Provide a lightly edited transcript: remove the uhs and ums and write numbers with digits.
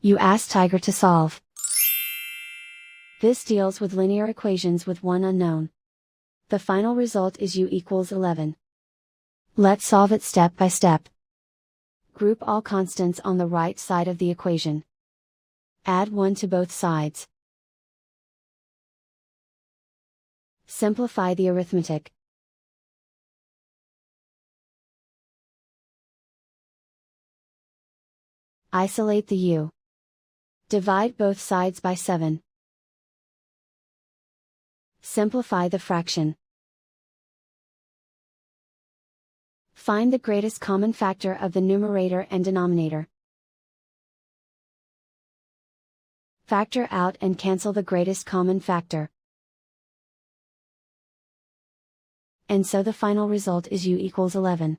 You ask Tiger to solve. This deals with linear equations with one unknown. The final result is u equals 11. Let's solve it step by step. Group all constants on the right side of the equation. Add 1 to both sides. Simplify the arithmetic. Isolate the u. Divide both sides by 7. Simplify the fraction. Find the greatest common factor of the numerator and denominator. Factor out and cancel the greatest common factor. And so the final result is u equals 11.